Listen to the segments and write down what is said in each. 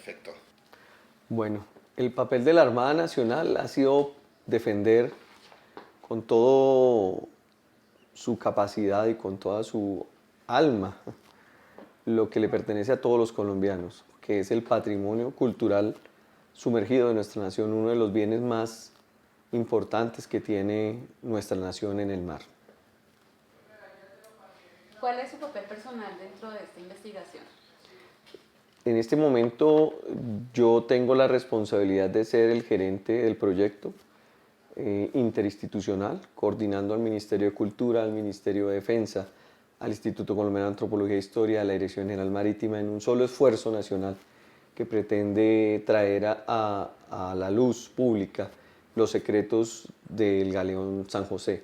perfecto. Bueno, el papel de la Armada Nacional ha sido defender con todo su capacidad y con toda su alma lo que le pertenece a todos los colombianos, que es el patrimonio cultural sumergido de nuestra nación, uno de los bienes más importantes que tiene nuestra nación en el mar. ¿Cuál es su papel personal dentro de esta investigación? En este momento yo tengo la responsabilidad de ser el gerente del proyecto interinstitucional, coordinando al Ministerio de Cultura, al Ministerio de Defensa, al Instituto Colombiano de Antropología e Historia, a la Dirección General Marítima, en un solo esfuerzo nacional que pretende traer a la luz pública los secretos del galeón San José.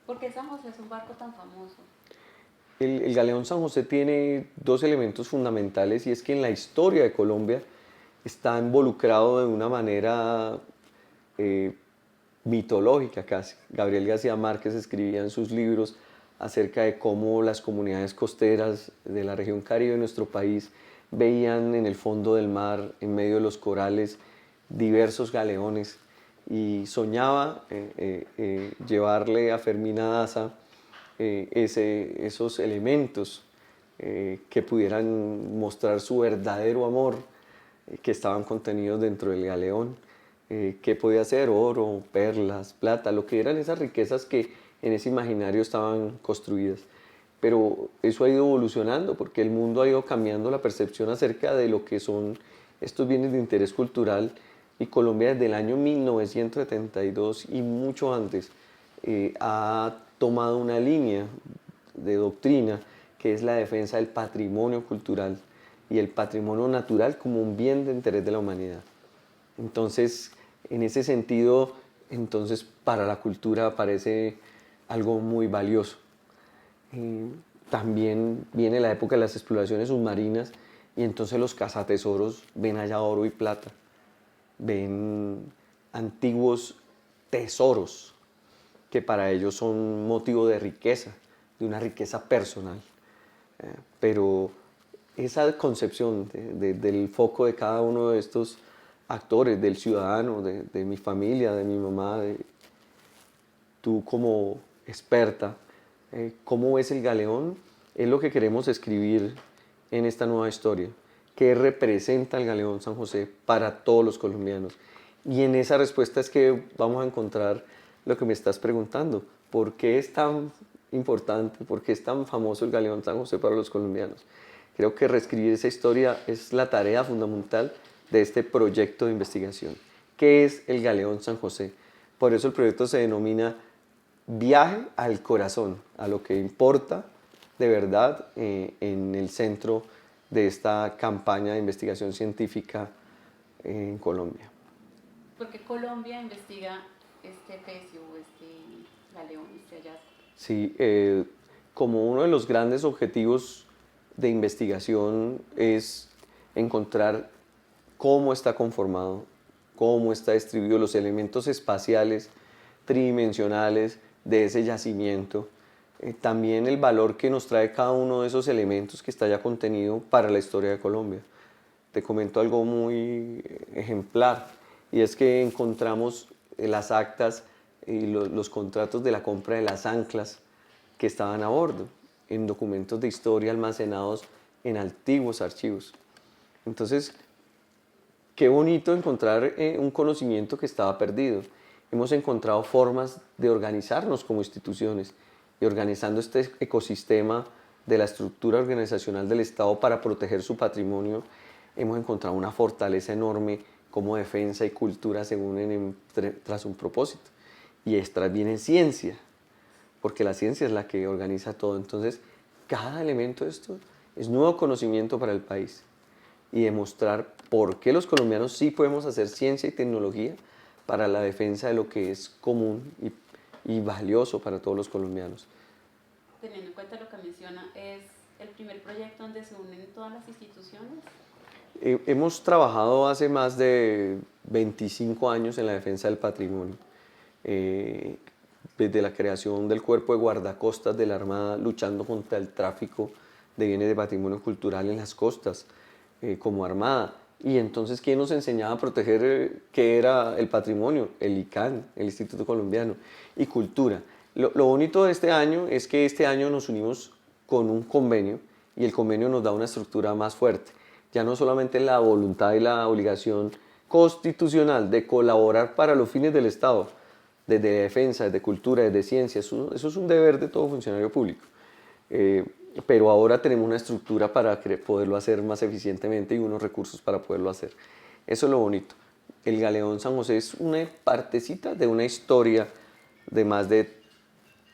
¿Por qué San José es un barco tan famoso? El galeón San José tiene dos elementos fundamentales y es que en la historia de Colombia está involucrado de una manera mitológica casi. Gabriel García Márquez escribía en sus libros acerca de cómo las comunidades costeras de la región Caribe de nuestro país veían en el fondo del mar, en medio de los corales, diversos galeones y soñaba llevarle a Fermina Daza esos elementos que pudieran mostrar su verdadero amor que estaban contenidos dentro del galeón, que podía ser oro, perlas, plata, lo que eran esas riquezas que en ese imaginario estaban construidas. Pero eso ha ido evolucionando porque el mundo ha ido cambiando la percepción acerca de lo que son estos bienes de interés cultural y Colombia desde el año 1972 y mucho antes ha tomado una línea de doctrina que es la defensa del patrimonio cultural y el patrimonio natural como un bien de interés de la humanidad. Entonces, en ese sentido, entonces para la cultura parece algo muy valioso. También viene la época de las exploraciones submarinas y entonces los cazatesoros ven allá oro y plata, ven antiguos tesoros que para ellos son motivo de riqueza, de una riqueza personal. Pero esa concepción del foco de cada uno de estos actores, del ciudadano, de mi familia, de mi mamá, de tú como experta, ¿cómo ves el galeón? Es lo que queremos escribir en esta nueva historia. ¿Qué representa el galeón San José para todos los colombianos? Y en esa respuesta es que vamos a encontrar lo que me estás preguntando. ¿Por qué es tan importante, por qué es tan famoso el galeón San José para los colombianos? Creo que reescribir esa historia es la tarea fundamental de este proyecto de investigación. ¿Qué es el galeón San José? Por eso el proyecto se denomina Viaje al corazón, a lo que importa de verdad en el centro de esta campaña de investigación científica en Colombia. ¿Por qué Colombia investiga este pecio o este galeón, este hallazgo? Sí, como uno de los grandes objetivos de investigación es encontrar cómo está conformado, cómo está distribuido los elementos espaciales, tridimensionales de ese yacimiento, también el valor que nos trae cada uno de esos elementos que está ya contenido para la historia de Colombia. Te comento algo muy ejemplar y es que encontramos las actas y los contratos de la compra de las anclas que estaban a bordo en documentos de historia almacenados en antiguos archivos. Entonces, qué bonito encontrar un conocimiento que estaba perdido. Hemos encontrado formas de organizarnos como instituciones y organizando este ecosistema de la estructura organizacional del Estado para proteger su patrimonio, hemos encontrado una fortaleza enorme como defensa y cultura se unen tras un propósito. Y extras viene ciencia, porque la ciencia es la que organiza todo. Entonces, cada elemento de esto es nuevo conocimiento para el país y demostrar por qué los colombianos sí podemos hacer ciencia y tecnología para la defensa de lo que es común y valioso para todos los colombianos. Teniendo en cuenta lo que menciona, ¿es el primer proyecto donde se unen todas las instituciones? Hemos trabajado hace más de 25 años en la defensa del patrimonio. Desde la creación del Cuerpo de Guardacostas de la Armada, luchando contra el tráfico de bienes de patrimonio cultural en las costas, como armada. Y entonces, ¿quién nos enseñaba a proteger qué era el patrimonio? El ICANN, el Instituto Colombiano, y cultura. Lo bonito de este año es que este año nos unimos con un convenio y el convenio nos da una estructura más fuerte. Ya no solamente la voluntad y la obligación constitucional de colaborar para los fines del Estado, desde defensa, desde cultura, desde ciencia, eso es un deber de todo funcionario público. Pero ahora tenemos una estructura para poderlo hacer más eficientemente y unos recursos para poderlo hacer. Eso es lo bonito. El Galeón San José es una partecita de una historia de más de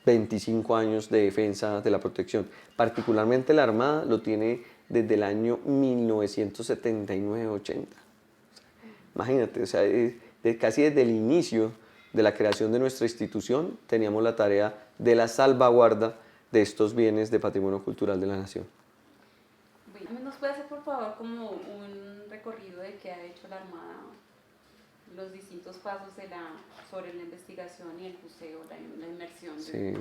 25 años de defensa de la protección. Particularmente la Armada lo tiene desde el año 1979-80. Imagínate, o sea, casi desde el inicio de la creación de nuestra institución teníamos la tarea de la salvaguarda de estos bienes de patrimonio cultural de la nación. Bueno, ¿nos puede hacer por favor como un recorrido de qué ha hecho la Armada, los distintos pasos sobre la investigación y el buceo, la inmersión? Sí.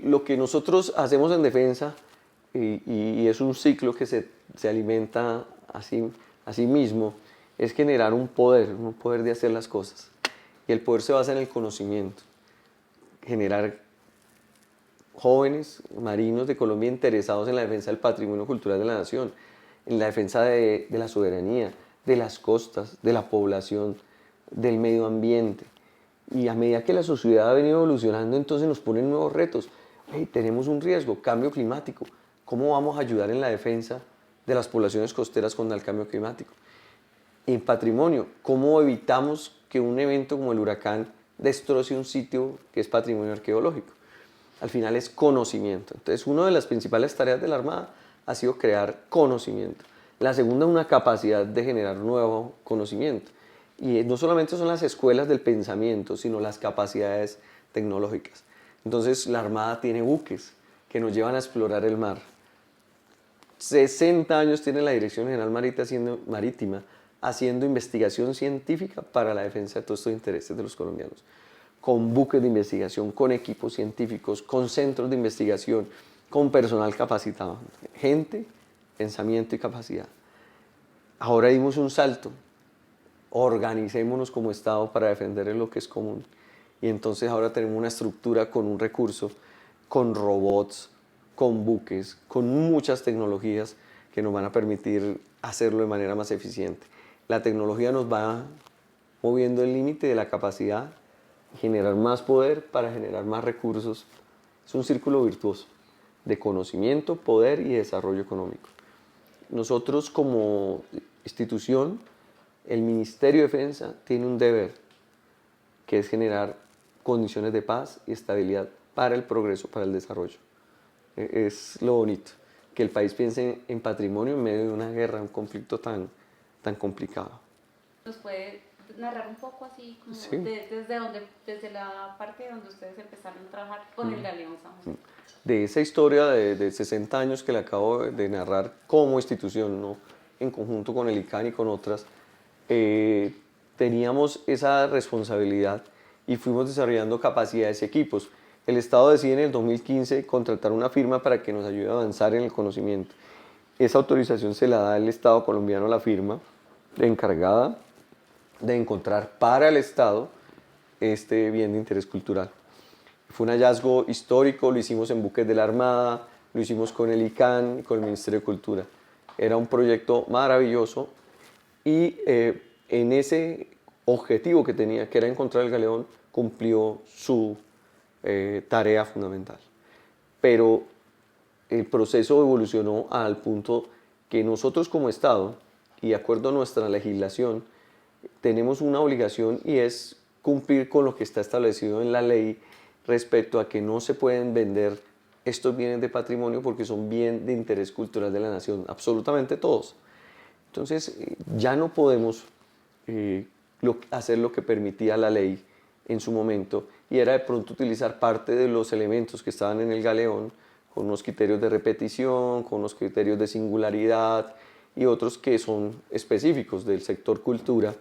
Lo que nosotros hacemos en defensa, y es un ciclo que se alimenta a sí mismo, es generar un poder de hacer las cosas. Y el poder se basa en el conocimiento, generar jóvenes marinos de Colombia interesados en la defensa del patrimonio cultural de la nación, en la defensa de la soberanía, de las costas, de la población, del medio ambiente. Y a medida que la sociedad ha venido evolucionando, entonces nos ponen nuevos retos. Hey, tenemos un riesgo, cambio climático. ¿Cómo vamos a ayudar en la defensa de las poblaciones costeras contra el cambio climático? En patrimonio, ¿cómo evitamos que un evento como el huracán destroce un sitio que es patrimonio arqueológico? Al final es conocimiento. Entonces, una de las principales tareas de la Armada ha sido crear conocimiento. La segunda, una capacidad de generar nuevo conocimiento. Y no solamente son las escuelas del pensamiento, sino las capacidades tecnológicas. Entonces, la Armada tiene buques que nos llevan a explorar el mar. 60 años tiene la Dirección General Marítima haciendo investigación científica para la defensa de todos estos intereses de los colombianos. Con buques de investigación, con equipos científicos, con centros de investigación, con personal capacitado. Gente, pensamiento y capacidad. Ahora dimos un salto. Organicémonos como Estado para defender lo que es común. Y entonces ahora tenemos una estructura con un recurso, con robots, con buques, con muchas tecnologías que nos van a permitir hacerlo de manera más eficiente. La tecnología nos va moviendo el límite de la capacidad, generar más poder para generar más recursos. Es un círculo virtuoso de conocimiento, poder y desarrollo económico. Nosotros como institución, el Ministerio de Defensa tiene un deber, que es generar condiciones de paz y estabilidad para el progreso, para el desarrollo. Es lo bonito, que el país piense en patrimonio en medio de una guerra, un conflicto tan complicado. ¿Nos puede narrar un poco así, como sí. desde la parte donde ustedes empezaron a trabajar con el Galeón San José? De esa historia de 60 años que le acabo de narrar como institución, ¿no? En conjunto con el ICANN y con otras, teníamos esa responsabilidad y fuimos desarrollando capacidades y equipos. El Estado decide en el 2015 contratar una firma para que nos ayude a avanzar en el conocimiento. Esa autorización se la da el Estado colombiano a la firma encargada de encontrar para el Estado este bien de interés cultural. Fue un hallazgo histórico, lo hicimos en buques de la Armada, lo hicimos con el ICANN y con el Ministerio de Cultura. Era un proyecto maravilloso y en ese objetivo que tenía, que era encontrar el galeón, cumplió su tarea fundamental. Pero el proceso evolucionó al punto que nosotros como Estado, y de acuerdo a nuestra legislación, tenemos una obligación y es cumplir con lo que está establecido en la ley respecto a que no se pueden vender estos bienes de patrimonio porque son bien de interés cultural de la nación, absolutamente todos. Entonces ya no podemos hacer lo que permitía la ley en su momento y era de pronto utilizar parte de los elementos que estaban en el galeón con unos criterios de repetición, con unos criterios de singularidad y otros que son específicos del sector cultura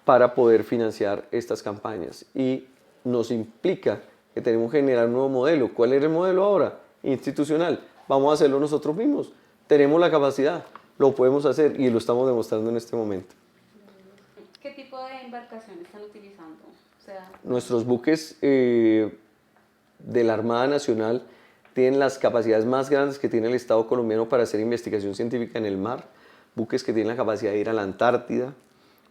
para poder financiar estas campañas. Y nos implica que tenemos que generar un nuevo modelo. ¿Cuál es el modelo ahora? Institucional. Vamos a hacerlo nosotros mismos. Tenemos la capacidad. lo podemos hacer y lo estamos demostrando en este momento. ¿Qué tipo de embarcación están utilizando? O sea, Nuestros buques de la Armada Nacional tienen las capacidades más grandes que tiene el Estado colombiano para hacer investigación científica en el mar, buques que tienen la capacidad de ir a la Antártida,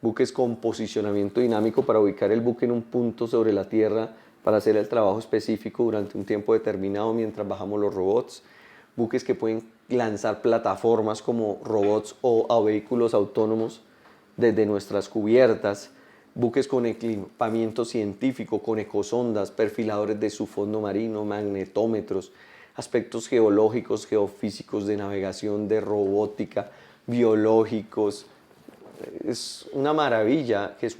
buques con posicionamiento dinámico para ubicar el buque en un punto sobre la Tierra para hacer el trabajo específico durante un tiempo determinado mientras bajamos los robots, buques que pueden lanzar plataformas como robots o a vehículos autónomos desde nuestras cubiertas, buques con equipamiento científico, con ecosondas, perfiladores de su fondo marino, magnetómetros, aspectos geológicos, geofísicos, de navegación, de robótica, biológicos. Es una maravilla que es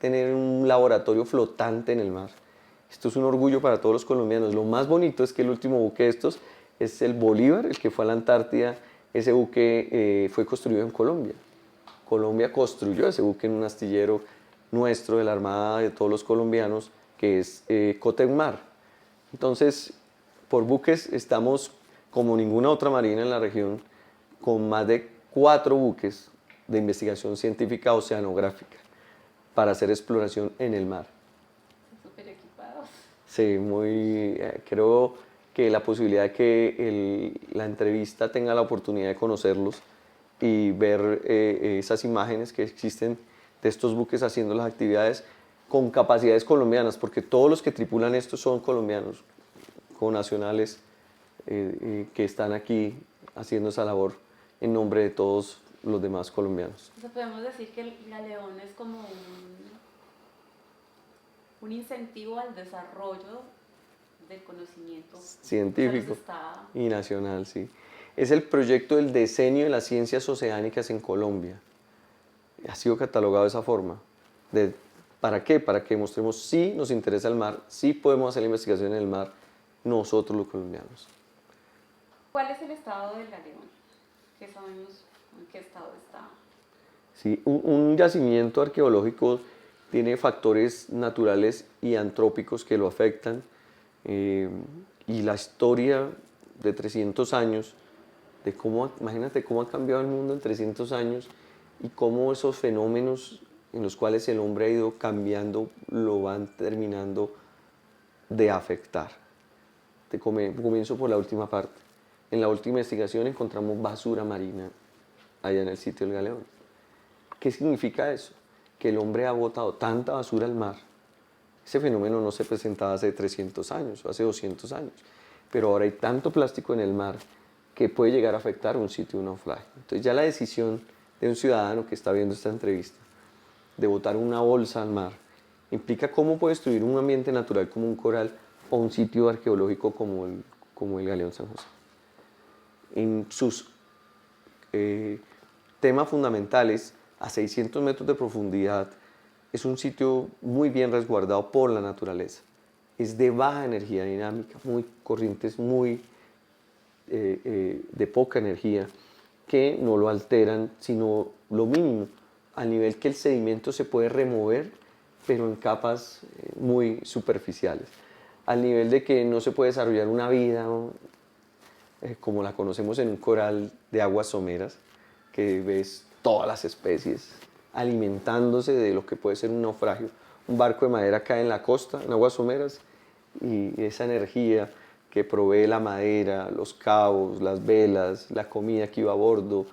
tener un laboratorio flotante en el mar. Esto es un orgullo para todos los colombianos. Lo más bonito es que el último buque de estos es el Bolívar, el que fue a la Antártida. Ese buque fue construido en Colombia. Colombia construyó ese buque en un astillero nuestro de la Armada de todos los colombianos, que es Cotemar. Entonces, por buques estamos como ninguna otra marina en la región, con más de 4 buques de investigación científica oceanográfica para hacer exploración en el mar. súper equipados. Sí, creo que la posibilidad de que la entrevista tenga la oportunidad de conocerlos y ver esas imágenes que existen de estos buques haciendo las actividades con capacidades colombianas, porque todos los que tripulan esto son colombianos, connacionales que están aquí haciendo esa labor en nombre de todos los demás colombianos. O sea, podemos decir que el galeón es como un incentivo al desarrollo del conocimiento Científico y nacional, sí. Es el proyecto del diseño de las ciencias oceánicas en Colombia. Ha sido catalogado de esa forma. ¿Para qué? Para que mostremos si nos interesa el mar, si podemos hacer la investigación en el mar, nosotros los colombianos. ¿Cuál es el estado del galeón? ¿Qué sabemos en qué estado está? Sí, un yacimiento arqueológico tiene factores naturales y antrópicos que lo afectan, y la historia de 300 años, imagínate cómo ha cambiado el mundo en 300 años y cómo esos fenómenos en los cuales el hombre ha ido cambiando lo van terminando de afectar. Comienzo por la última parte. En la última investigación encontramos basura marina allá en el sitio del galeón. ¿Qué significa eso? Que el hombre ha botado tanta basura al mar. Ese fenómeno no se presentaba hace 300 años o hace 200 años, pero ahora hay tanto plástico en el mar que puede llegar a afectar un sitio de naufragio. Entonces ya la decisión de un ciudadano que está viendo esta entrevista de botar una bolsa al mar implica cómo puede destruir un ambiente natural como un coral o un sitio arqueológico como el Galeón San José. En sus temas fundamentales, a 600 metros de profundidad, es un sitio muy bien resguardado por la naturaleza. Es de baja energía dinámica, corrientes muy de poca energía, que no lo alteran, sino lo mínimo, al nivel que el sedimento se puede remover, pero en capas muy superficiales, al nivel de que no se puede desarrollar una vida como la conocemos en un coral de aguas someras, que ves todas las especies alimentándose de lo que puede ser un naufragio. Un barco de madera cae en la costa, en aguas someras, y esa energía que provee la madera, los cabos, las velas, la comida que iba a bordo,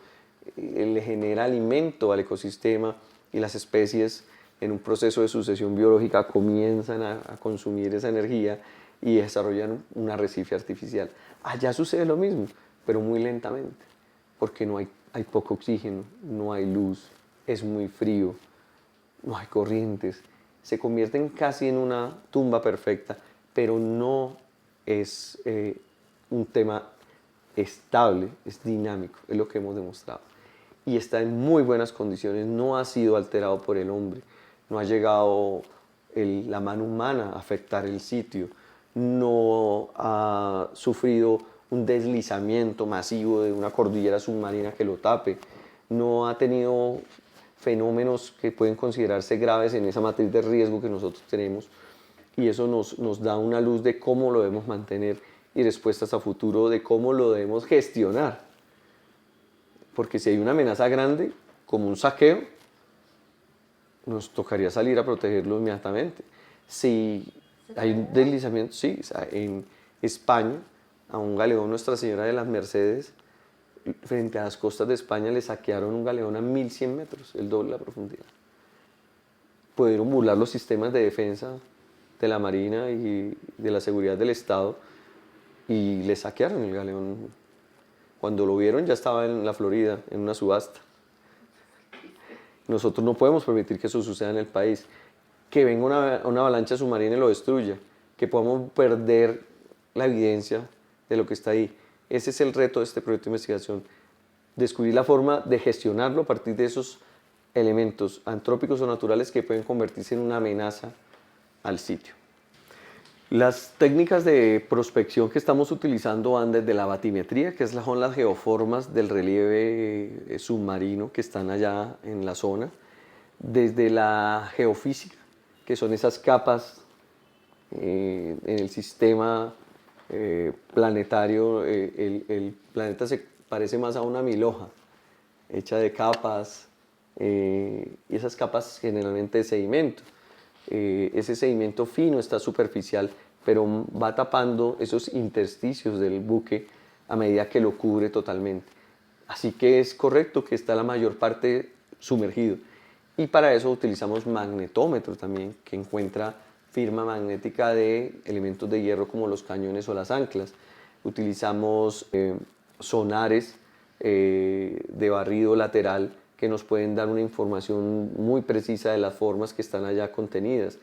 le genera alimento al ecosistema, y las especies en un proceso de sucesión biológica comienzan a consumir esa energía y desarrollan un arrecife artificial. Allá sucede lo mismo, pero muy lentamente, porque hay poco oxígeno, no hay luz, es muy frío, no hay corrientes. Se convierten casi en una tumba perfecta, pero no es un tema estable, es dinámico, es lo que hemos demostrado. Y está en muy buenas condiciones, no ha sido alterado por el hombre, no ha llegado la mano humana a afectar el sitio, no ha sufrido un deslizamiento masivo de una cordillera submarina que lo tape, no ha tenido fenómenos que pueden considerarse graves en esa matriz de riesgo que nosotros tenemos, y eso nos da una luz de cómo lo debemos mantener y respuestas a futuro de cómo lo debemos gestionar. porque si hay una amenaza grande, como un saqueo, nos tocaría salir a protegerlo inmediatamente. Si hay un deslizamiento, sí, o sea, en España, a un galeón Nuestra Señora de las Mercedes, frente a las costas de España, le saquearon un galeón a 1100 metros, el doble de la profundidad. Pudieron burlar los sistemas de defensa de la Marina y de la seguridad del Estado y le saquearon el galeón. Cuando lo vieron ya estaba en la Florida, en una subasta. Nosotros no podemos permitir que eso suceda en el país. Que venga una avalancha submarina y lo destruya. Que podamos perder la evidencia de lo que está ahí. Ese es el reto de este proyecto de investigación. Descubrir la forma de gestionarlo a partir de esos elementos antrópicos o naturales que pueden convertirse en una amenaza al sitio. Las técnicas de prospección que estamos utilizando van desde la batimetría, que son las geoformas del relieve submarino que están allá en la zona, desde la geofísica, que son esas capas en el sistema planetario. El planeta se parece más a una milhoja, hecha de capas, y esas capas generalmente de sedimento. Ese sedimento fino está superficial, pero va tapando esos intersticios del buque a medida que lo cubre totalmente. Así que es correcto que está la mayor parte sumergido. Y para eso utilizamos magnetómetro también, que encuentra firma magnética de elementos de hierro como los cañones o las anclas. Utilizamos sonares de barrido lateral que nos pueden dar una información muy precisa de las formas que están allá contenidas.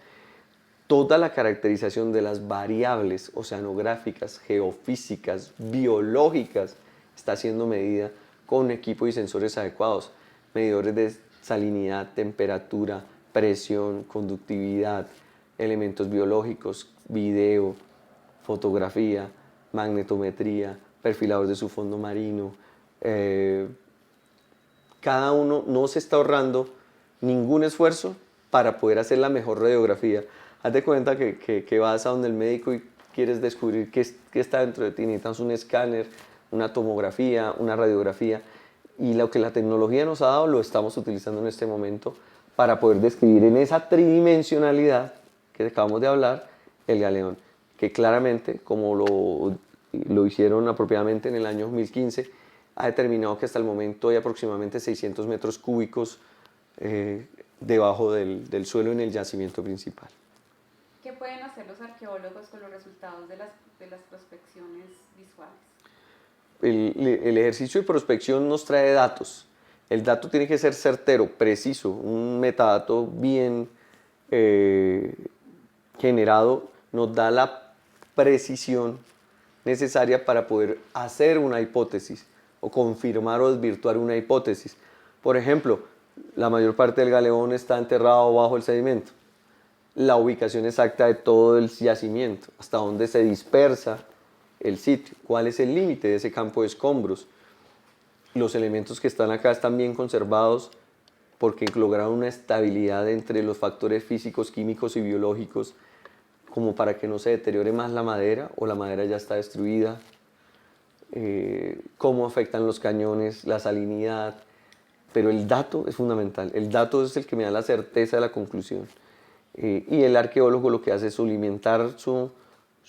Toda la caracterización de las variables oceanográficas, geofísicas, biológicas está siendo medida con equipo y sensores adecuados. Medidores de salinidad, temperatura, presión, conductividad, elementos biológicos, video, fotografía, magnetometría, perfilador de su fondo marino. Cada uno no se está ahorrando ningún esfuerzo para poder hacer la mejor radiografía. Haz de cuenta que vas a donde el médico y quieres descubrir qué está dentro de ti. Necesitas un escáner, una tomografía, una radiografía. Y lo que la tecnología nos ha dado lo estamos utilizando en este momento para poder describir en esa tridimensionalidad que acabamos de hablar el galeón. Que claramente, como lo hicieron apropiadamente en el año 2015, ha determinado que hasta el momento hay aproximadamente 600 metros cúbicos debajo del suelo en el yacimiento principal. ¿Qué pueden hacer los arqueólogos con los resultados de las prospecciones visuales? El ejercicio de prospección nos trae datos. El dato tiene que ser certero, preciso, un metadato bien generado nos da la precisión necesaria para poder hacer una hipótesis o confirmar o desvirtuar una hipótesis. Por ejemplo, la mayor parte del galeón está enterrado bajo el sedimento. La ubicación exacta de todo el yacimiento, hasta dónde se dispersa el sitio, cuál es el límite de ese campo de escombros. Los elementos que están acá están bien conservados porque lograron una estabilidad entre los factores físicos, químicos y biológicos como para que no se deteriore más la madera o la madera ya está destruida. Cómo afectan los cañones, la salinidad, pero el dato es fundamental. El dato es el que me da la certeza de la conclusión. Y el arqueólogo lo que hace es alimentar su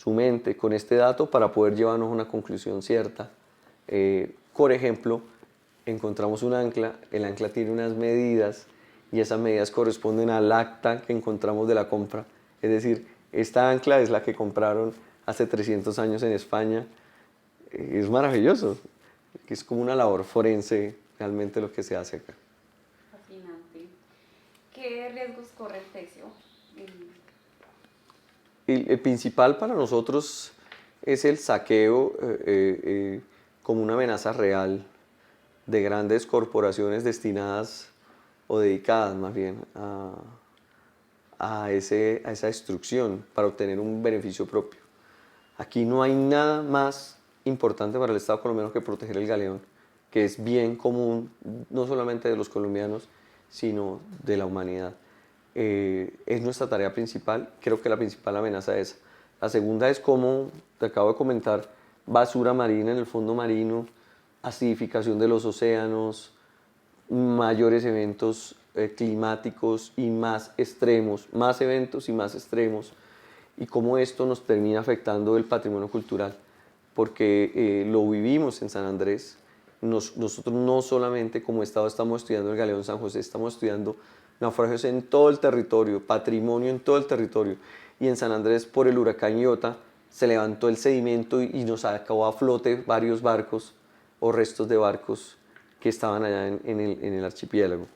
mente con este dato para poder llevarnos a una conclusión cierta. Por ejemplo, encontramos un ancla, el ancla tiene unas medidas y esas medidas corresponden al acta que encontramos de la compra. Es decir, esta ancla es la que compraron hace 300 años en España. Es maravilloso, es como una labor forense realmente lo que se hace acá. Fascinante. ¿Qué riesgos corre el Teseo? El principal para nosotros es el saqueo como una amenaza real de grandes corporaciones destinadas o dedicadas más bien a esa destrucción para obtener un beneficio propio. Aquí no hay nada más importante para el Estado colombiano que proteger el galeón, que es bien común no solamente de los colombianos, sino de la humanidad. Es nuestra tarea principal. Creo que la principal amenaza es esa. La segunda es, como te acabo de comentar, basura marina en el fondo marino, acidificación de los océanos, mayores eventos climáticos y más extremos, más eventos y más extremos, y cómo esto nos termina afectando el patrimonio cultural, porque lo vivimos en San Andrés. Nosotros no solamente como Estado estamos estudiando el Galeón San José, estamos estudiando naufragios en todo el territorio, patrimonio en todo el territorio, y en San Andrés por el huracán Iota se levantó el sedimento y nos sacó a flote varios barcos o restos de barcos que estaban allá en el archipiélago,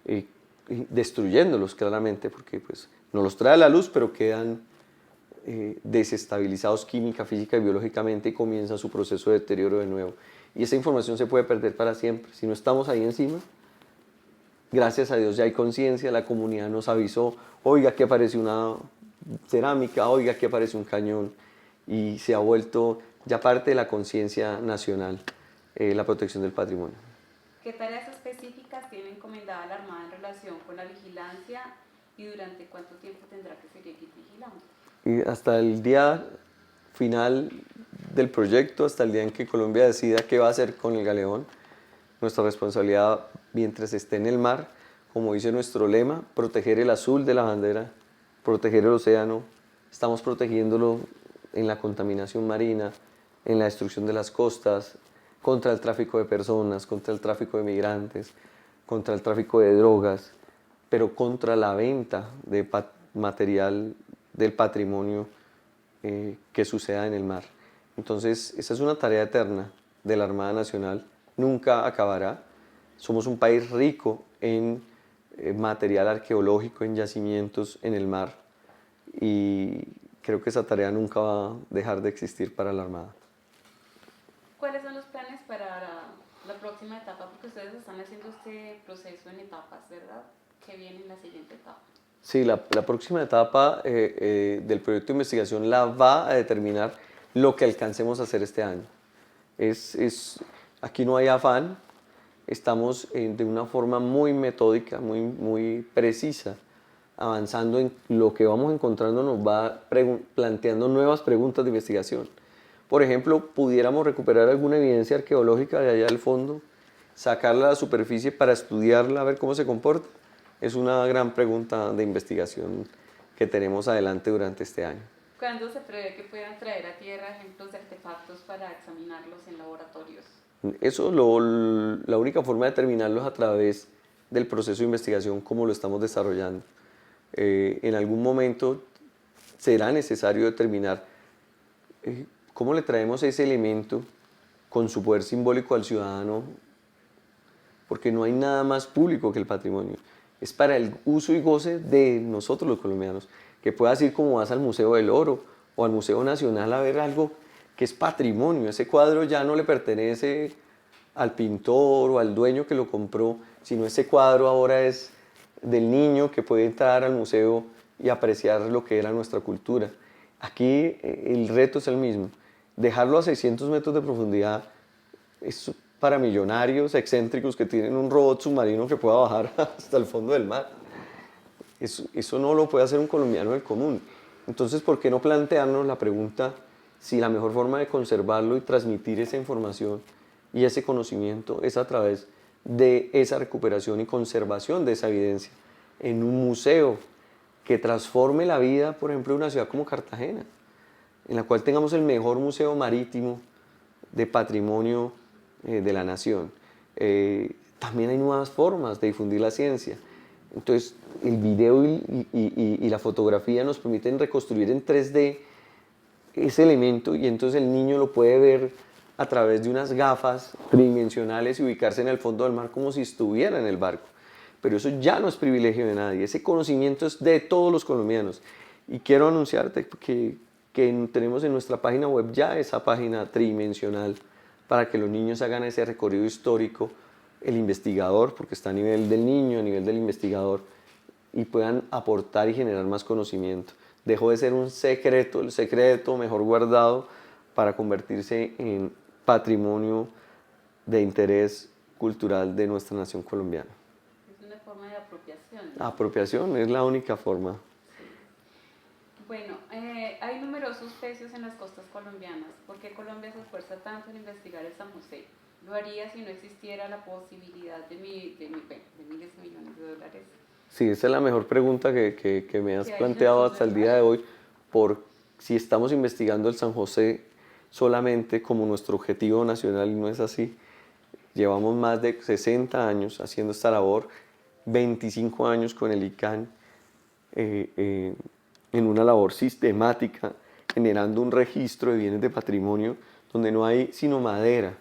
y destruyéndolos claramente, porque pues, no los trae a la luz, pero quedan desestabilizados química, física y biológicamente, y comienza su proceso de deterioro de nuevo. Y esa información se puede perder para siempre. Si no estamos ahí encima, gracias a Dios ya hay conciencia, la comunidad nos avisó, oiga que apareció una cerámica, oiga que apareció un cañón, y se ha vuelto ya parte de la conciencia nacional, la protección del patrimonio. ¿Qué tareas específicas tiene encomendada la Armada en relación con la vigilancia y durante cuánto tiempo tendrá que seguir vigilando? Y hasta el día final del proyecto, hasta el día en que Colombia decida qué va a hacer con el galeón, nuestra responsabilidad mientras esté en el mar, como dice nuestro lema, proteger el azul de la bandera, proteger el océano. Estamos protegiéndolo en la contaminación marina, en la destrucción de las costas, contra el tráfico de personas, contra el tráfico de migrantes, contra el tráfico de drogas, pero contra la venta de material del patrimonio que suceda en el mar. Entonces, esa es una tarea eterna de la Armada Nacional, nunca acabará. Somos un país rico en material arqueológico, en yacimientos en el mar, y creo que esa tarea nunca va a dejar de existir para la Armada. ¿Cuáles son los planes para la próxima etapa? Porque ustedes están haciendo este proceso en etapas, ¿verdad? ¿Qué viene en la siguiente etapa? Sí, la próxima etapa del proyecto de investigación la va a determinar lo que alcancemos a hacer este año. Aquí no hay afán, estamos de una forma muy metódica, muy precisa, avanzando en lo que vamos encontrando, nos va planteando nuevas preguntas de investigación. Por ejemplo, pudiéramos recuperar alguna evidencia arqueológica de allá del fondo, sacarla a la superficie para estudiarla, a ver cómo se comporta. Es una gran pregunta de investigación que tenemos adelante durante este año. ¿Cuándo se prevé que puedan traer a tierra ejemplos de artefactos para examinarlos en laboratorios? Eso, la única forma de determinarlo es a través del proceso de investigación como lo estamos desarrollando. En algún momento será necesario determinar cómo le traemos ese elemento con su poder simbólico al ciudadano, porque no hay nada más público que el patrimonio. Es para el uso y goce de nosotros los colombianos, que puedas ir como vas al Museo del Oro o al Museo Nacional a ver algo que es patrimonio. Ese cuadro ya no le pertenece al pintor o al dueño que lo compró, sino ese cuadro ahora es del niño que puede entrar al museo y apreciar lo que era nuestra cultura. Aquí el reto es el mismo, dejarlo a 600 metros de profundidad es para millonarios excéntricos que tienen un robot submarino que pueda bajar hasta el fondo del mar. Eso no lo puede hacer un colombiano del común. Entonces, ¿por qué no plantearnos la pregunta si la mejor forma de conservarlo y transmitir esa información y ese conocimiento es a través de esa recuperación y conservación de esa evidencia en un museo que transforme la vida, por ejemplo, de una ciudad como Cartagena, en la cual tengamos el mejor museo marítimo de patrimonio de la nación? También hay nuevas formas de difundir la ciencia. Entonces, el video y la fotografía nos permiten reconstruir en 3D ese elemento, y entonces el niño lo puede ver a través de unas gafas tridimensionales y ubicarse en el fondo del mar como si estuviera en el barco. Pero eso ya no es privilegio de nadie, ese conocimiento es de todos los colombianos. Y quiero anunciarte que tenemos en nuestra página web ya esa página tridimensional para que los niños hagan ese recorrido histórico, el investigador, porque está a nivel del niño, a nivel del investigador, y puedan aportar y generar más conocimiento. Dejó de ser un secreto, el secreto mejor guardado, para convertirse en patrimonio de interés cultural de nuestra nación colombiana. Es una forma de apropiación, ¿no? Apropiación es la única forma. Bueno, hay numerosos peces en las costas colombianas. ¿Por qué Colombia se esfuerza tanto en investigar el San José? Lo haría si no existiera la posibilidad de miles de millones de dólares Sí, esa es la mejor pregunta que me has que hay en el planteado fondo hasta del el mar. día de hoy, por si estamos investigando el San José solamente como nuestro objetivo nacional, y no es así. Llevamos más de 60 años haciendo esta labor, 25 años con el ICANN, en una labor sistemática, generando un registro de bienes de patrimonio donde no hay sino madera.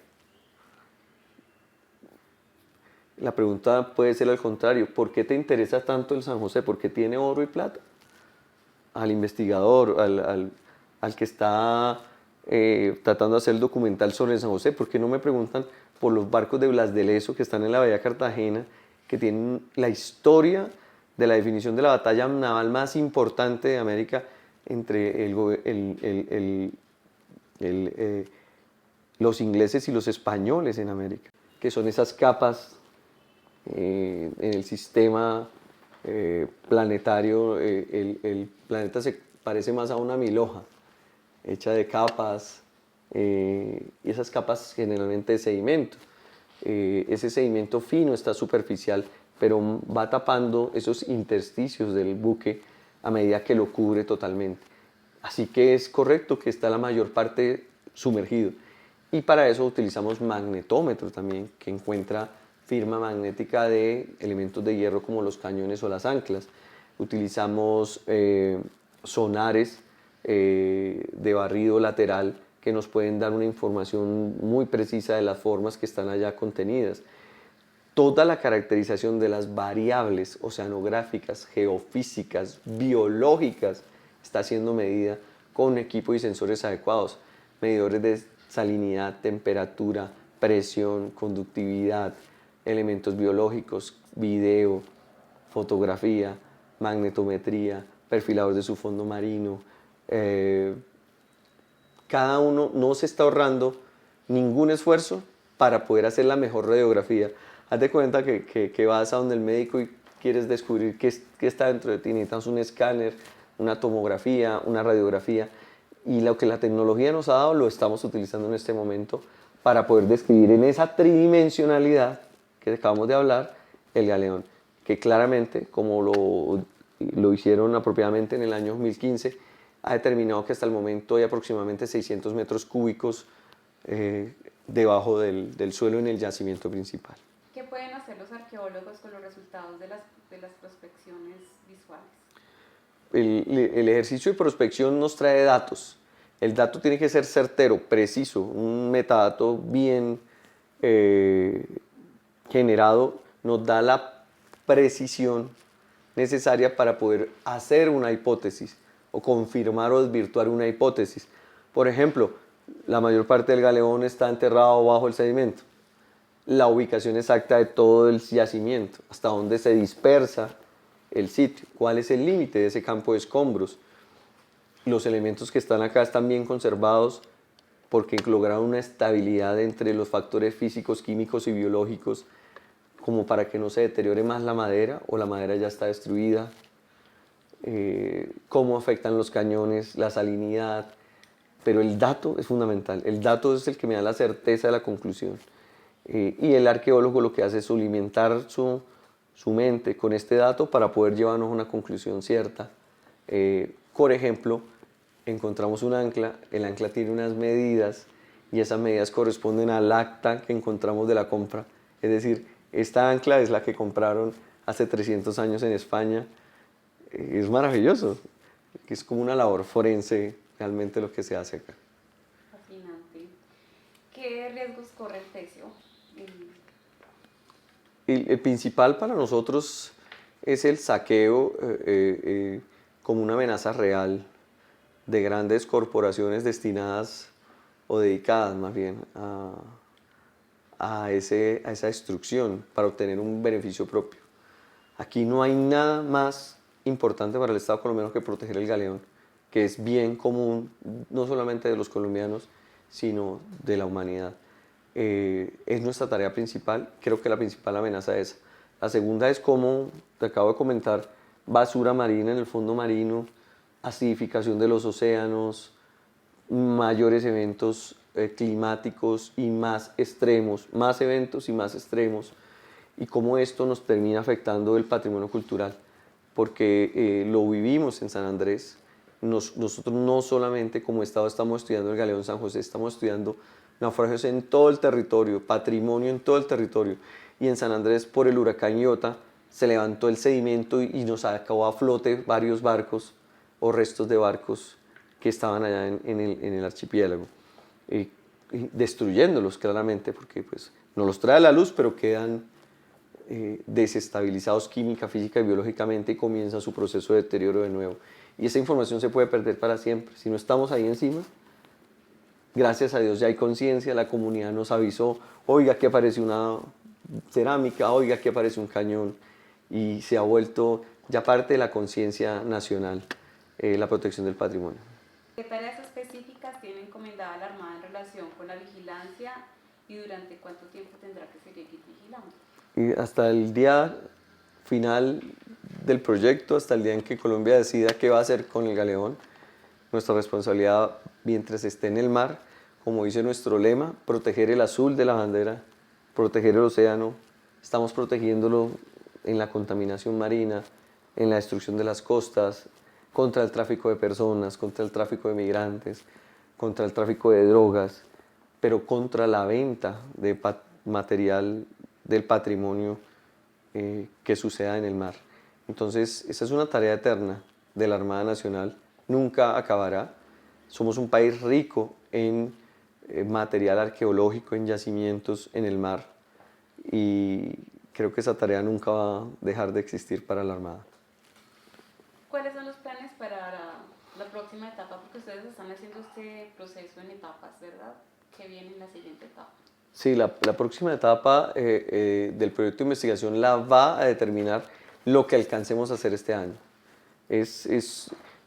La pregunta puede ser al contrario: ¿por qué te interesa tanto el San José? ¿Por qué tiene oro y plata? Al investigador, al que está tratando de hacer el documental sobre el San José, ¿por qué no me preguntan por los barcos de Blas de Lezo que están en la bahía de Cartagena, que tienen la historia de la definición de la batalla naval más importante de América entre los ingleses y los españoles en América, que son esas capas en el sistema planetario? El planeta se parece más a una milhoja hecha de capas, y esas capas generalmente de sedimento. Ese sedimento fino está superficial, pero va tapando esos intersticios del buque a medida que lo cubre totalmente. Así que es correcto que está la mayor parte sumergido. Y para eso utilizamos magnetómetro también, que encuentra firma magnética de elementos de hierro como los cañones o las anclas. Utilizamos sonares de barrido lateral que nos pueden dar una información muy precisa de las formas que están allá contenidas. Toda la caracterización de las variables oceanográficas, geofísicas, biológicas está siendo medida con equipo y sensores adecuados, medidores de salinidad, temperatura, presión, conductividad, elementos biológicos, video, fotografía, magnetometría, perfilador de su fondo marino. Cada uno no se está ahorrando ningún esfuerzo para poder hacer la mejor radiografía. Haz de cuenta que vas a donde el médico y quieres descubrir qué está dentro de ti. Necesitas un escáner, una tomografía, una radiografía. Y lo que la tecnología nos ha dado lo estamos utilizando en este momento para poder describir en esa tridimensionalidad que acabamos de hablar el galeón, que claramente, como lo hicieron apropiadamente en el año 2015, ha determinado que hasta el momento hay aproximadamente 600 metros cúbicos debajo del suelo en el yacimiento principal. ¿Qué pueden hacer los arqueólogos con los resultados de las prospecciones visuales? El ejercicio de prospección nos trae datos. El dato tiene que ser certero, preciso, un metadato bien generado nos da la precisión necesaria para poder hacer una hipótesis o confirmar o desvirtuar una hipótesis. Por ejemplo, la mayor parte del galeón está enterrado bajo el sedimento. La ubicación exacta de todo el yacimiento, hasta dónde se dispersa el sitio, cuál es el límite de ese campo de escombros. Los elementos que están acá están bien conservados porque lograron una estabilidad entre los factores físicos, químicos y biológicos como para que no se deteriore más la madera o la madera ya está destruida. Cómo afectan los cañones, la salinidad, pero el dato es fundamental. El dato es el que me da la certeza de la conclusión. Y el arqueólogo lo que hace es alimentar su mente con este dato para poder llevarnos a una conclusión cierta. Por ejemplo, encontramos un ancla, el ancla tiene unas medidas y esas medidas corresponden al acta que encontramos de la compra. Es decir, esta ancla es la que compraron hace 300 años en España. Es maravilloso, es como una labor forense realmente lo que se hace acá. Fascinante. ¿Qué riesgos corre el Teseo? El principal para nosotros es el saqueo como una amenaza real de grandes corporaciones destinadas o dedicadas más bien a esa destrucción para obtener un beneficio propio. Aquí no hay nada más importante para el Estado colombiano que proteger el galeón, que es bien común no solamente de los colombianos, sino de la humanidad. Es nuestra tarea principal. Creo que la principal amenaza es esa. La segunda es, como te acabo de comentar, basura marina en el fondo marino, acidificación de los océanos, mayores eventos climáticos y más extremos, más eventos y más extremos, y cómo esto nos termina afectando el patrimonio cultural, porque lo vivimos en San Andrés. Nosotros no solamente como Estado estamos estudiando el Galeón San José, estamos estudiando naufragios en todo el territorio, patrimonio en todo el territorio, y en San Andrés por el huracán Iota se levantó el sedimento y nos sacó a flote varios barcos o restos de barcos que estaban allá en el archipiélago, y destruyéndolos claramente, porque pues, no los trae a la luz, pero quedan desestabilizados química, física y biológicamente, y comienza su proceso de deterioro de nuevo. Y esa información se puede perder para siempre. Si no estamos ahí encima, gracias a Dios ya hay conciencia, la comunidad nos avisó, oiga que apareció una cerámica, oiga que apareció un cañón, y se ha vuelto ya parte de la conciencia nacional, la protección del patrimonio. ¿Qué tareas específicas tiene encomendada la Armada en relación con la vigilancia y durante cuánto tiempo tendrá que seguir vigilando? Y hasta el día final del proyecto, hasta el día en que Colombia decida qué va a hacer con el galeón, nuestra responsabilidad mientras esté en el mar, como dice nuestro lema, proteger el azul de la bandera, proteger el océano. Estamos protegiéndolo en la contaminación marina, en la destrucción de las costas, contra el tráfico de personas, contra el tráfico de migrantes, contra el tráfico de drogas, pero contra la venta de material del patrimonio que suceda en el mar. Entonces, esa es una tarea eterna de la Armada Nacional, nunca acabará. Somos un país rico en material arqueológico, en yacimientos en el mar, y creo que esa tarea nunca va a dejar de existir para la Armada. ¿Cuáles son los planes para la próxima etapa? Porque ustedes están haciendo este proceso en etapas, ¿verdad? ¿Qué viene en la siguiente etapa? Sí, la próxima etapa del proyecto de investigación la va a determinar lo que alcancemos a hacer este año.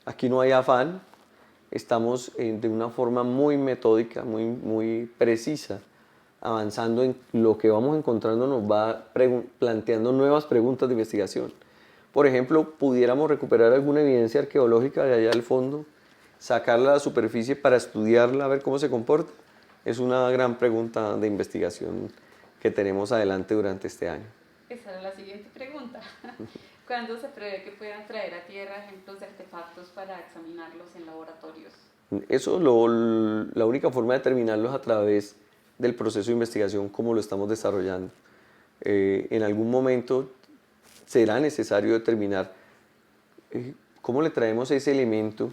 Aquí no hay afán, estamos de una forma muy metódica, muy precisa, avanzando en lo que vamos encontrando, nos va planteando nuevas preguntas de investigación. Por ejemplo, pudiéramos recuperar alguna evidencia arqueológica de allá al fondo, sacarla a la superficie para estudiarla, a ver cómo se comporta. Es una gran pregunta de investigación que tenemos adelante durante este año. Esa era la siguiente pregunta. ¿Cuándo se prevé que puedan traer a tierra ejemplos de artefactos para examinarlos en laboratorios? Eso, la única forma de determinarlos a través del proceso de investigación como lo estamos desarrollando. En algún momento será necesario determinar cómo le traemos ese elemento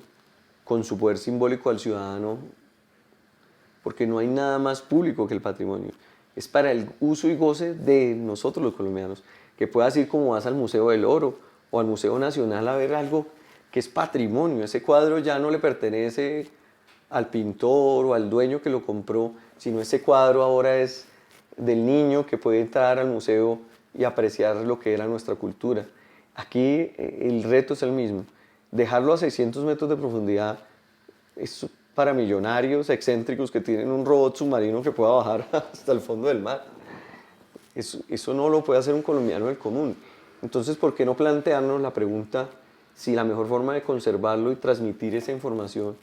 con su poder simbólico al ciudadano, porque no hay nada más público que el patrimonio. Es para el uso y goce de nosotros los colombianos, que puedas ir como vas al Museo del Oro o al Museo Nacional a ver algo que es patrimonio. Ese cuadro ya no le pertenece al pintor o al dueño que lo compró, sino ese cuadro ahora es del niño que puede entrar al museo y apreciar lo que era nuestra cultura. Aquí el reto es el mismo, dejarlo a 600 metros de profundidad es para millonarios excéntricos que tienen un robot submarino que pueda bajar hasta el fondo del mar. Eso no lo puede hacer un colombiano del común. Entonces, ¿por qué no plantearnos la pregunta si la mejor forma de conservarlo y transmitir esa información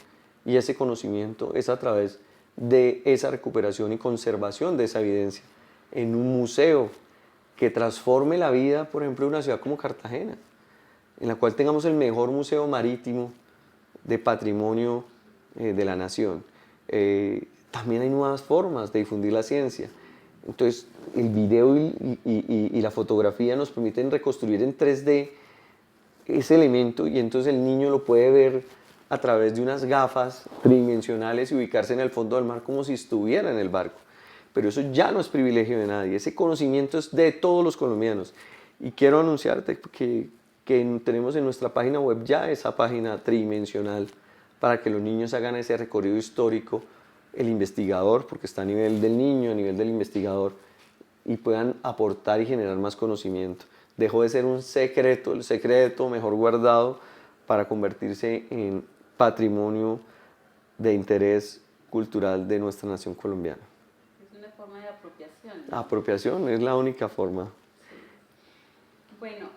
y ese conocimiento es a través de esa recuperación y conservación de esa evidencia en un museo que transforme la vida, por ejemplo, de una ciudad como Cartagena, en la cual tengamos el mejor museo marítimo de patrimonio de la nación? También hay nuevas formas de difundir la ciencia. Entonces, el video y la fotografía nos permiten reconstruir en 3D ese elemento, y entonces el niño lo puede ver a través de unas gafas tridimensionales y ubicarse en el fondo del mar como si estuviera en el barco. Pero eso ya no es privilegio de nadie, ese conocimiento es de todos los colombianos. Y quiero anunciarte que tenemos en nuestra página web ya esa página tridimensional para que los niños hagan ese recorrido histórico, el investigador, porque está a nivel del niño, a nivel del investigador, y puedan aportar y generar más conocimiento. Dejó de ser un secreto, el secreto mejor guardado, para convertirse en patrimonio de interés cultural de nuestra nación colombiana. Es una forma de apropiación, ¿no? Apropiación es la única forma. Sí. Bueno,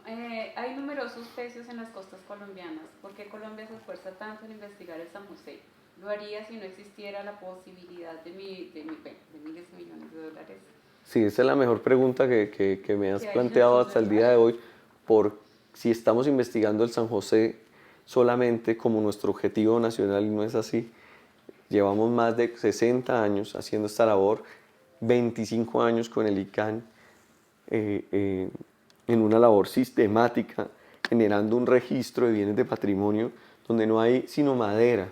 hay numerosos peces en las costas colombianas. ¿Por qué Colombia se esfuerza tanto en investigar el San José? Lo haría si no existiera la posibilidad de miles de millones de dólares. Sí, esa es la mejor pregunta que me has Que hay en planteado estos hasta el día de hoy, por si estamos investigando el San José solamente como nuestro objetivo nacional, y no es así. Llevamos más de 60 años haciendo esta labor, 25 años con el ICANN, en una labor sistemática, generando un registro de bienes de patrimonio donde no hay sino madera.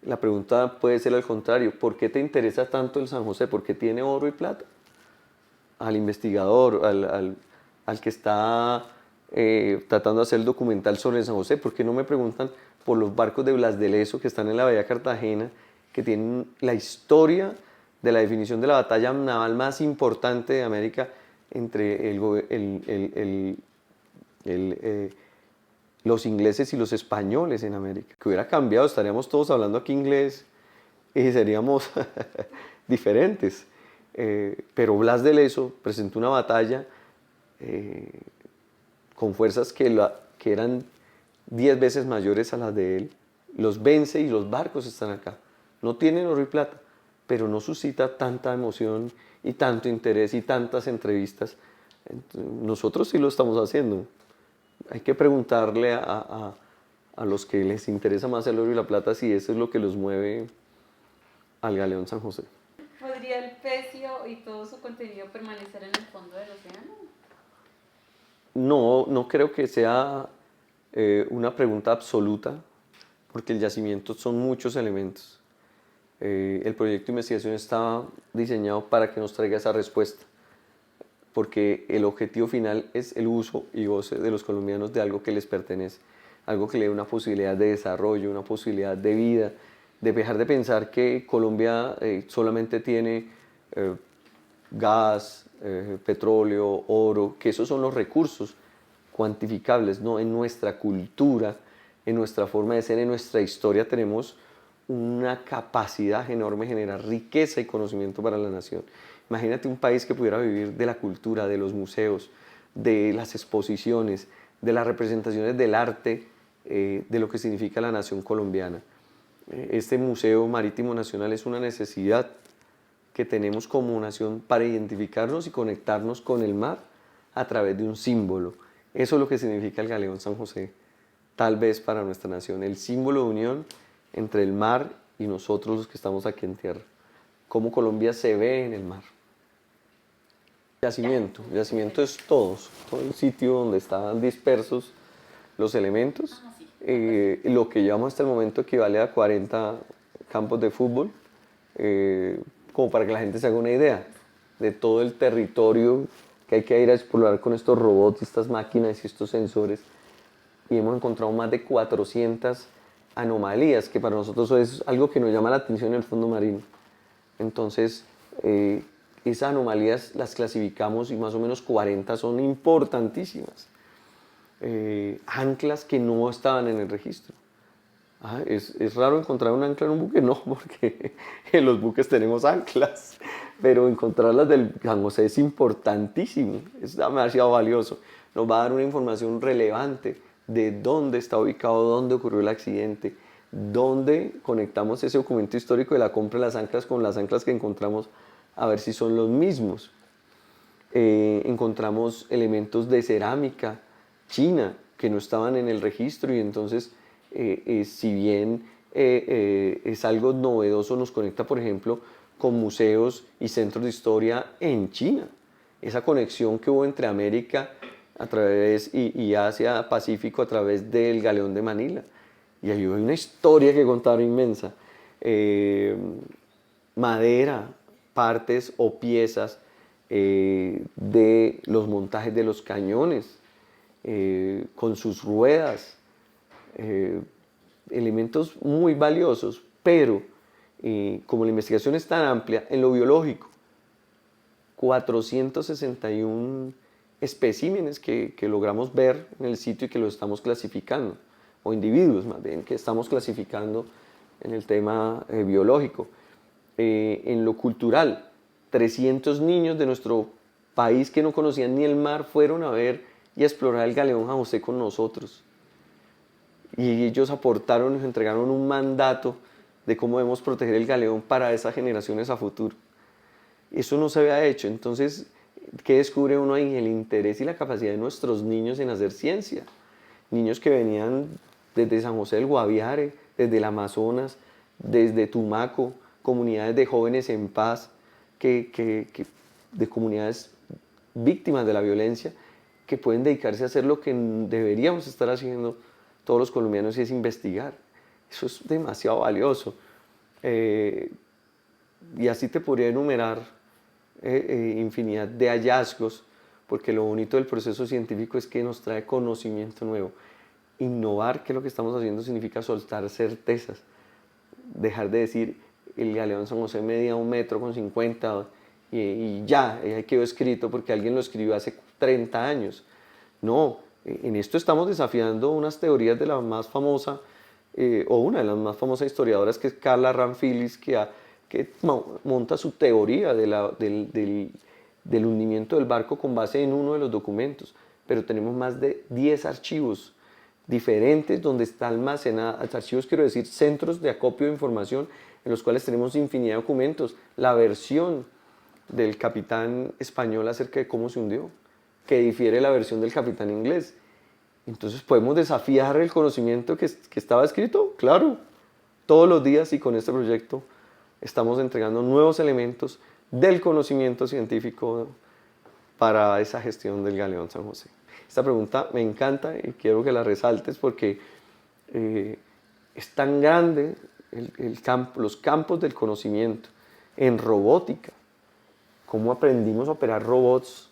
La pregunta puede ser al contrario: ¿por qué te interesa tanto el San José? ¿Por qué tiene oro y plata? Al investigador, al que está tratando de hacer el documental sobre el San José, ¿por qué no me preguntan por los barcos de Blas de Lezo que están en la bahía de Cartagena, que tienen la historia de la definición de la batalla naval más importante de América entre los ingleses y los españoles en América? Que hubiera cambiado, estaríamos todos hablando aquí inglés y seríamos diferentes. Pero Blas de Lezo presentó una batalla con fuerzas que eran 10 veces mayores a las de él. Los vence y los barcos están acá. No tienen oro y plata, pero no suscita tanta emoción y tanto interés y tantas entrevistas. Entonces, nosotros sí lo estamos haciendo. Hay que preguntarle a los que les interesa más el oro y la plata si eso es lo que los mueve al Galeón San José. ¿Podría el pecio y todo su contenido permanecer en el fondo del océano? No, no creo que sea una pregunta absoluta, porque el yacimiento son muchos elementos. El proyecto de investigación está diseñado para que nos traiga esa respuesta, porque el objetivo final es el uso y goce de los colombianos de algo que les pertenece, algo que le dé una posibilidad de desarrollo, una posibilidad de vida, de dejar de pensar que Colombia solamente tiene gas, petróleo, oro, que esos son los recursos cuantificables, ¿no? En nuestra cultura, en nuestra forma de ser, en nuestra historia tenemos una capacidad enorme de generar riqueza y conocimiento para la nación. Imagínate un país que pudiera vivir de la cultura, de los museos, de las exposiciones, de las representaciones del arte, de lo que significa la nación colombiana. Este Museo Marítimo Nacional es una necesidad que tenemos como nación para identificarnos y conectarnos con el mar a través de un símbolo. Eso es lo que significa el Galeón San José, tal vez para nuestra nación, el símbolo de unión entre el mar y nosotros los que estamos aquí en tierra. Cómo Colombia se ve en el mar. Yacimiento es todo el sitio donde estaban dispersos los elementos. Lo que llevamos hasta el momento equivale a 40 campos de fútbol, como para que la gente se haga una idea de todo el territorio que hay que ir a explorar con estos robots, estas máquinas y estos sensores. Y hemos encontrado más de 400 anomalías, que para nosotros es algo que nos llama la atención en el fondo marino. Entonces, esas anomalías las clasificamos y más o menos 40 son importantísimas. Anclas que no estaban en el registro. Es raro encontrar un ancla en un buque, no, porque en los buques tenemos anclas, pero encontrarlas del San José es importantísimo, es demasiado valioso. Nos va a dar una información relevante de dónde está ubicado, dónde ocurrió el accidente, dónde conectamos ese documento histórico de la compra de las anclas con las anclas que encontramos, a ver si son los mismos. Encontramos elementos de cerámica china que no estaban en el registro, y entonces si bien es algo novedoso, nos conecta, por ejemplo, con museos y centros de historia en China. Esa conexión que hubo entre América a través y Asia Pacífico a través del Galeón de Manila. Y ahí hay una historia que contar inmensa. Madera, partes o piezas de los montajes de los cañones, con sus ruedas, elementos muy valiosos, pero como la investigación es tan amplia, en lo biológico, 461 especímenes que logramos ver en el sitio y que lo estamos clasificando, o individuos más bien, que estamos clasificando en el tema biológico. En lo cultural, 300 niños de nuestro país que no conocían ni el mar fueron a ver y a explorar el galeón San José con nosotros. Y ellos aportaron y nos entregaron un mandato de cómo debemos proteger el galeón para esas generaciones a futuro. Eso no se había hecho. Entonces, ¿qué descubre uno ahí? El interés y la capacidad de nuestros niños en hacer ciencia. Niños que venían desde San José del Guaviare, desde el Amazonas, desde Tumaco, comunidades de jóvenes en paz, de comunidades víctimas de la violencia, que pueden dedicarse a hacer lo que deberíamos estar haciendo todos los colombianos, y es investigar. Eso es demasiado valioso. Y así te podría enumerar infinidad de hallazgos, porque lo bonito del proceso científico es que nos trae conocimiento nuevo. Innovar, que es lo que estamos haciendo, significa soltar certezas, dejar de decir el galeón San José medía 1,50 m y ya, quedó escrito porque alguien lo escribió hace 30 años. No, en esto estamos desafiando unas teorías de la más famosa, o una de las más famosas historiadoras, que es Carla Ramfilis, que monta su teoría del hundimiento del barco con base en uno de los documentos. Pero tenemos más de 10 archivos diferentes donde está almacenada, archivos quiero decir, centros de acopio de información en los cuales tenemos infinidad de documentos. La versión del capitán español acerca de cómo se hundió, que difiere la versión del capitán inglés. Entonces podemos desafiar el conocimiento que estaba escrito, claro, todos los días, y con este proyecto estamos entregando nuevos elementos del conocimiento científico para esa gestión del galeón San José. Esta pregunta me encanta y quiero que la resaltes porque es tan grande los campos del conocimiento en robótica, cómo aprendimos a operar robots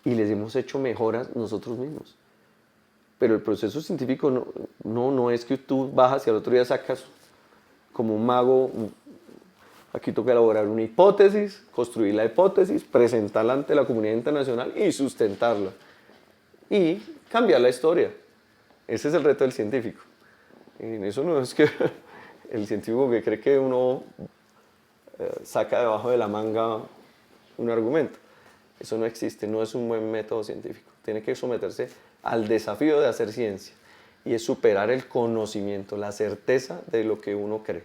y les hemos hecho mejoras nosotros mismos. Pero el proceso científico no es que tú bajas y al otro día sacas como un mago. Aquí toca elaborar una hipótesis, construir la hipótesis, presentarla ante la comunidad internacional y sustentarla. Y cambiar la historia. Ese es el reto del científico. En eso no es que el científico que cree que uno saca debajo de la manga un argumento. Eso no existe, no es un buen método científico. Tiene que someterse al desafío de hacer ciencia y es superar el conocimiento, la certeza de lo que uno cree.